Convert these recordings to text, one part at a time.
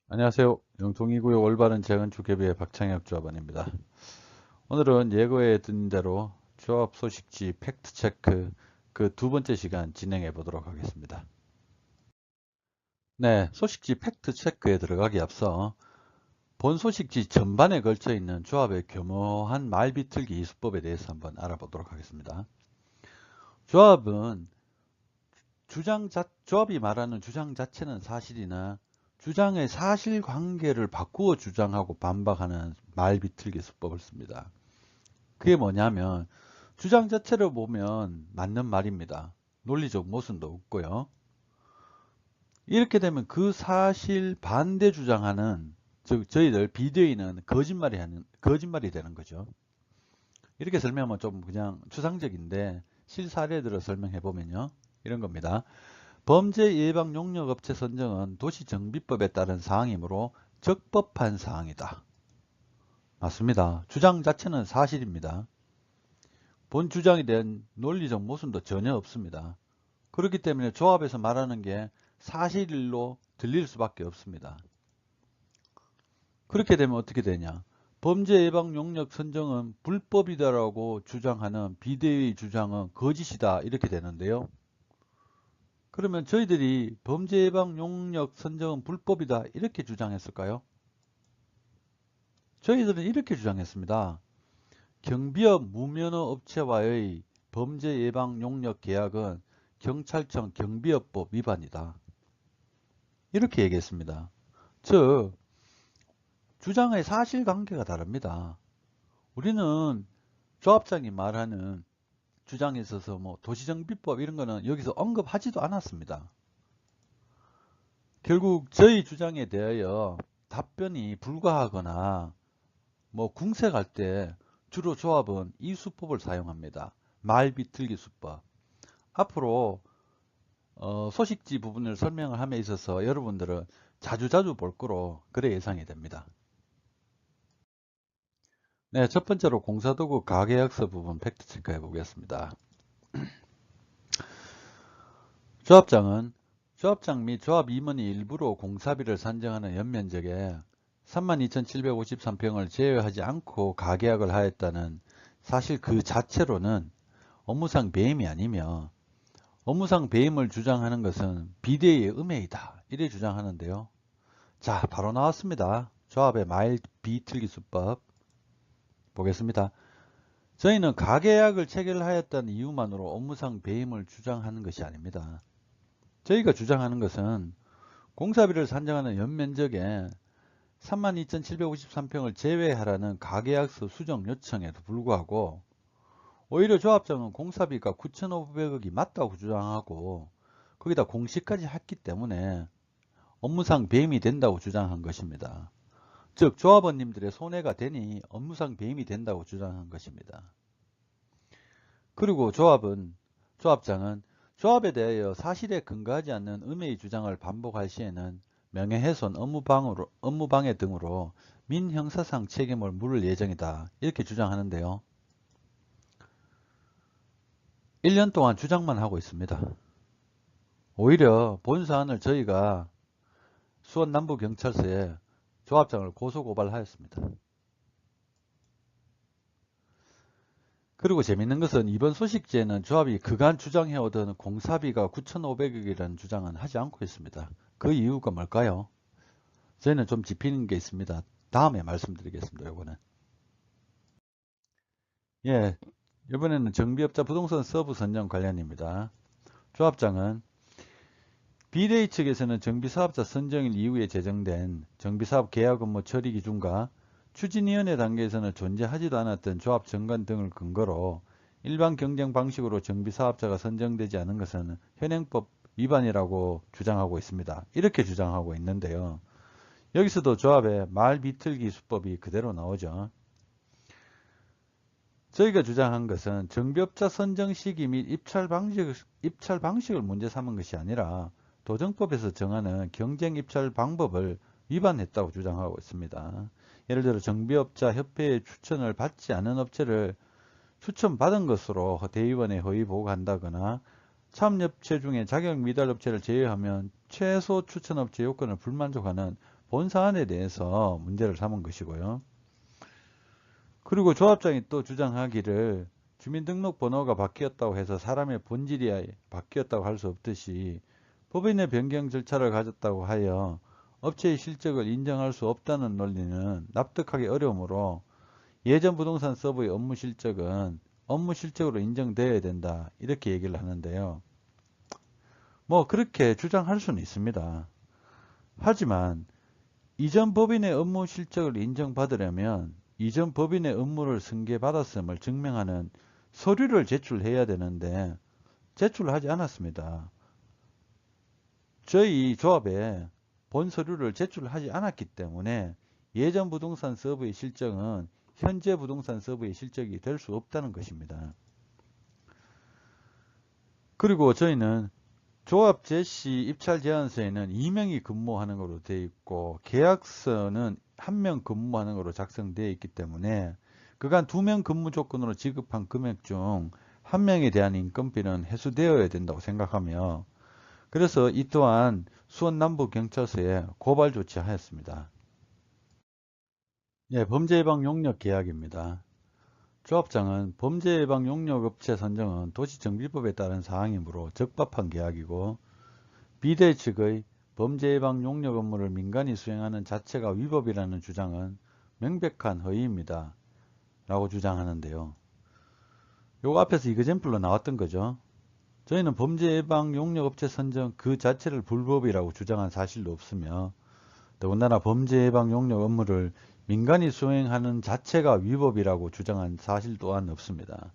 안녕하세요. 영통이구역 올바른 재건축협의회 박창혁 조합원입니다. 오늘은 예고해 둔 대로 조합 소식지 팩트체크 그 두 번째 시간 진행해 보도록 하겠습니다. 네, 소식지 팩트체크에 들어가기 앞서 본 소식지 전반에 걸쳐 있는 조합의 교묘한 말비틀기 수법에 대해서 한번 알아보도록 하겠습니다. 조합은 조합이 말하는 주장 자체는 사실이나 주장의 사실관계를 바꾸어 주장하고 반박하는 말비틀기 수법을 씁니다. 그게 뭐냐면 주장 자체를 보면 맞는 말입니다. 논리적 모순도 없고요. 이렇게 되면 그 사실 반대 주장하는 즉 저희들 비대위는 거짓말이 되는 거죠. 이렇게 설명하면 좀 그냥 추상적인데 실사례들을 설명해 보면요. 이런 겁니다. 범죄 예방 용역 업체 선정은 도시정비법에 따른 사항이므로 적법한 사항이다. 맞습니다. 주장 자체는 사실입니다. 본 주장에 대한 논리적 모순도 전혀 없습니다. 그렇기 때문에 조합에서 말하는 게 사실로 들릴 수밖에 없습니다. 그렇게 되면 어떻게 되냐? 범죄 예방 용역 선정은 불법이다라고 주장하는 비대위 주장은 거짓이다 이렇게 되는데요. 그러면 저희들이 범죄 예방 용역 선정은 불법이다 이렇게 주장했을까요? 저희들은 이렇게 주장했습니다. 경비업 무면허 업체와의 범죄 예방 용역 계약은 경찰청 경비업법 위반이다. 이렇게 얘기했습니다. 즉 주장의 사실관계가 다릅니다. 우리는 조합장이 말하는 주장에 있어서 뭐 도시정비법 이런 거는 여기서 언급하지도 않았습니다. 결국 저희 주장에 대하여 답변이 불가하거나 뭐 궁색할 때 주로 조합은 이 수법을 사용합니다. 말비틀기 수법. 앞으로 소식지 부분을 설명을 함에 있어서 여러분들은 자주자주 볼 거로 그래 예상이 됩니다. 네, 첫 번째로 공사도구 가계약서 부분 팩트 체크해 보겠습니다. 조합장 및 조합 임원이 일부러 공사비를 산정하는 연면적에 32,753평을 제외하지 않고 가계약을 하였다는 사실 그 자체로는 업무상 배임이 아니며 업무상 배임을 주장하는 것은 비대위의 음해이다. 이래 주장하는데요. 자, 바로 나왔습니다. 조합의 말 비틀기 수법 보겠습니다. 저희는 가계약을 체결하였다는 이유만으로 업무상 배임을 주장하는 것이 아닙니다. 저희가 주장하는 것은 공사비를 산정하는 연면적에 32,753평을 제외하라는 가계약서 수정 요청에도 불구하고 오히려 조합장은 공사비가 9,500억이 맞다고 주장하고 거기다 공시까지 했기 때문에 업무상 배임이 된다고 주장한 것입니다. 즉 조합원님들의 손해가 되니 업무상 배임이 된다고 주장한 것입니다. 그리고 조합장은 조합에 대하여 사실에 근거하지 않는 음해의 주장을 반복할 시에는 명예훼손, 업무방해 등으로 민형사상 책임을 물을 예정이다. 이렇게 주장하는데요. 1년 동안 주장만 하고 있습니다. 오히려 본 사안을 저희가 수원 남부경찰서에 조합장을 고소고발하였습니다. 그리고 재밌는 것은 이번 소식지에는 조합이 그간 주장해오던 공사비가 9,500억이라는 주장은 하지 않고 있습니다. 그 이유가 뭘까요? 저희는 좀 짚히는 게 있습니다. 다음에 말씀드리겠습니다. 요거는. 예, 이번에는 정비업자 부동산 서브 선정 관련입니다. 조합장은 비대위 측에서는 정비사업자 선정일 이후에 제정된 정비사업 계약 업무 처리 기준과 추진위원회 단계에서는 존재하지도 않았던 조합 정관 등을 근거로 일반 경쟁 방식으로 정비사업자가 선정되지 않은 것은 현행법 위반이라고 주장하고 있습니다. 이렇게 주장하고 있는데요. 여기서도 조합의 말 비틀기 수법이 그대로 나오죠. 저희가 주장한 것은 정비업자 선정 시기 및 입찰 방식을 문제 삼은 것이 아니라 도정법에서 정하는 경쟁 입찰 방법을 위반했다고 주장하고 있습니다. 예를 들어 정비업자 협회의 추천을 받지 않은 업체를 추천받은 것으로 대의원에 허위 보고한다거나 참여업체 중에 자격 미달 업체를 제외하면 최소 추천업체 요건을 불만족하는 본 사안에 대해서 문제를 삼은 것이고요. 그리고 조합장이 또 주장하기를 주민등록번호가 바뀌었다고 해서 사람의 본질이 바뀌었다고 할 수 없듯이 법인의 변경 절차를 가졌다고 하여 업체의 실적을 인정할 수 없다는 논리는 납득하기 어려우므로 예전 부동산 서버의 업무 실적은 업무 실적으로 인정되어야 된다, 이렇게 얘기를 하는데요. 뭐 그렇게 주장할 수는 있습니다. 하지만 이전 법인의 업무 실적을 인정받으려면 이전 법인의 업무를 승계받았음을 증명하는 서류를 제출해야 되는데 제출하지 않았습니다. 저희 조합에 본 서류를 제출하지 않았기 때문에 예전 부동산 서버의 실적은 현재 부동산 서버의 실적이 될 수 없다는 것입니다. 그리고 저희는 조합 제시 입찰 제안서에는 2명이 근무하는 것으로 되어 있고 계약서는 1명 근무하는 것으로 작성되어 있기 때문에 그간 2명 근무 조건으로 지급한 금액 중 1명에 대한 인건비는 회수되어야 된다고 생각하며 그래서 이 또한 수원남부경찰서에 고발 조치하였습니다. 예, 범죄예방 용역 계약입니다. 조합장은 범죄예방 용역업체 선정은 도시정비법에 따른 사항이므로 적법한 계약이고 비대 측의 범죄예방 용역 업무를 민간이 수행하는 자체가 위법이라는 주장은 명백한 허위입니다. 라고 주장하는데요. 요거 앞에서 이거잼플로 나왔던 거죠. 저희는 범죄예방 용역업체 선정 그 자체를 불법이라고 주장한 사실도 없으며 더군다나 범죄예방 용역 업무를 민간이 수행하는 자체가 위법이라고 주장한 사실 또한 없습니다.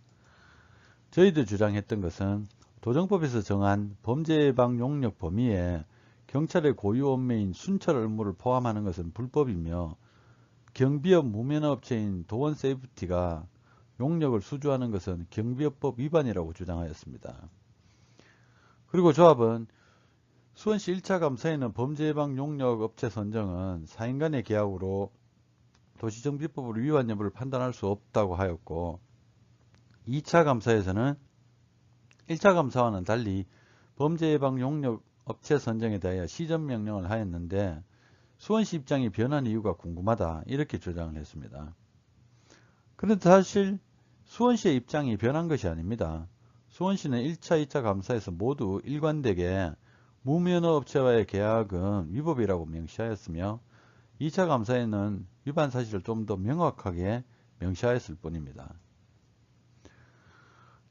저희도 주장했던 것은 도정법에서 정한 범죄예방 용역 범위에 경찰의 고유 업무인 순찰 업무를 포함하는 것은 불법이며 경비업 무면허업체인 도원세이프티가 용역을 수주하는 것은 경비업법 위반이라고 주장하였습니다. 그리고 조합은 수원시 1차 감사에는 범죄예방 용역업체 선정은 사인간의 계약으로 도시정비법을 위반 여부를 판단할 수 없다고 하였고 2차 감사에서는 1차 감사와는 달리 범죄예방 용역업체 선정에 대하여 시전명령을 하였는데 수원시 입장이 변한 이유가 궁금하다, 이렇게 주장을 했습니다. 그런데 사실 수원시의 입장이 변한 것이 아닙니다. 수원시는 1차, 2차 감사에서 모두 일관되게 무면허업체와의 계약은 위법이라고 명시하였으며 2차 감사에는 위반 사실을 좀 더 명확하게 명시하였을 뿐입니다.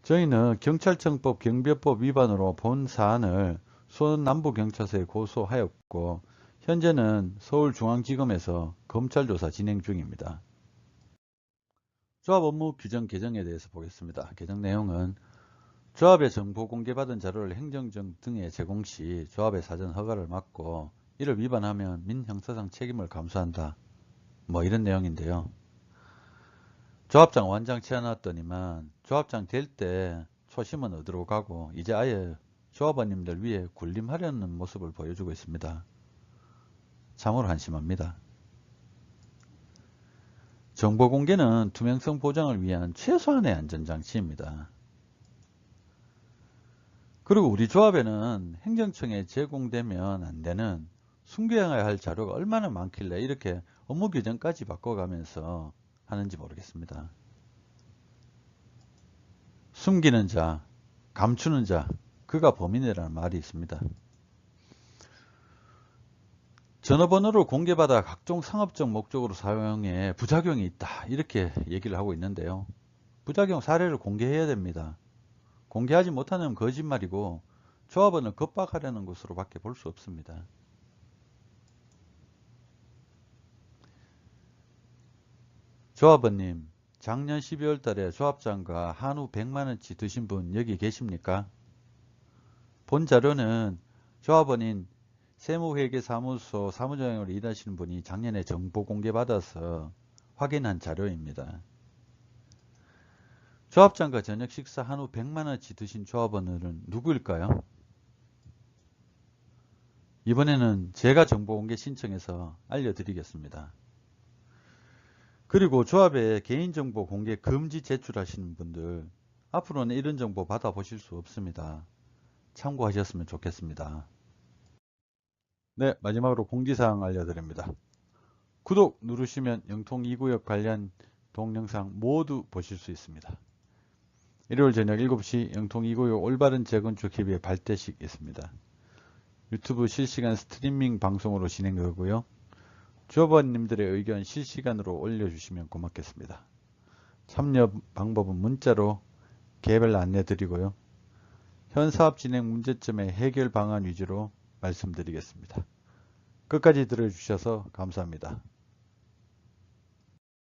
저희는 경찰청법 경비법 위반으로 본 사안을 수원남부경찰서에 고소하였고 현재는 서울중앙지검에서 검찰조사 진행 중입니다. 조합 업무 규정 개정에 대해서 보겠습니다. 개정 내용은 조합의 정보 공개받은 자료를 행정청 등에 제공 시 조합의 사전 허가를 받고 이를 위반하면 민형사상 책임을 감수한다. 뭐 이런 내용인데요. 조합장 완장치 않았더니만 조합장 될 때 초심은 어디로 가고 이제 아예 조합원님들 위해 군림하려는 모습을 보여주고 있습니다. 참으로 한심합니다. 정보 공개는 투명성 보장을 위한 최소한의 안전장치입니다. 그리고 우리 조합에는 행정청에 제공되면 안 되는 숨겨야 할 자료가 얼마나 많길래 이렇게 업무 규정까지 바꿔가면서 하는지 모르겠습니다. 숨기는 자, 감추는 자, 그가 범인이라는 말이 있습니다. 전화번호를 공개받아 각종 상업적 목적으로 사용해 부작용이 있다, 이렇게 얘기를 하고 있는데요. 부작용 사례를 공개해야 됩니다. 공개하지 못하는 거짓말이고 조합원을 겁박하려는 것으로 밖에 볼 수 없습니다. 조합원님, 작년 12월 달에 조합장과 한우 100만원치 드신 분 여기 계십니까? 본 자료는 조합원인 세무회계사무소 사무장으로 일하시는 분이 작년에 정보 공개받아서 확인한 자료입니다. 조합장과 저녁 식사 한우 100만원치 드신 조합원은 누구일까요? 이번에는 제가 정보 공개 신청해서 알려드리겠습니다. 그리고 조합에 개인정보 공개 금지 제출하시는 분들 앞으로는 이런 정보 받아보실 수 없습니다. 참고하셨으면 좋겠습니다. 네, 마지막으로 공지사항 알려드립니다. 구독 누르시면 영통 2구역 관련 동영상 모두 보실 수 있습니다. 일요일 저녁 7시 영통 2구역 올바른 재건축 협의회 발대식 있습니다. 유튜브 실시간 스트리밍 방송으로 진행되고요. 조합원님들의 의견 실시간으로 올려주시면 고맙겠습니다. 참여 방법은 문자로 개별 안내 드리고요. 현 사업 진행 문제점의 해결 방안 위주로 말씀드리겠습니다. 끝까지 들어주셔서 감사합니다.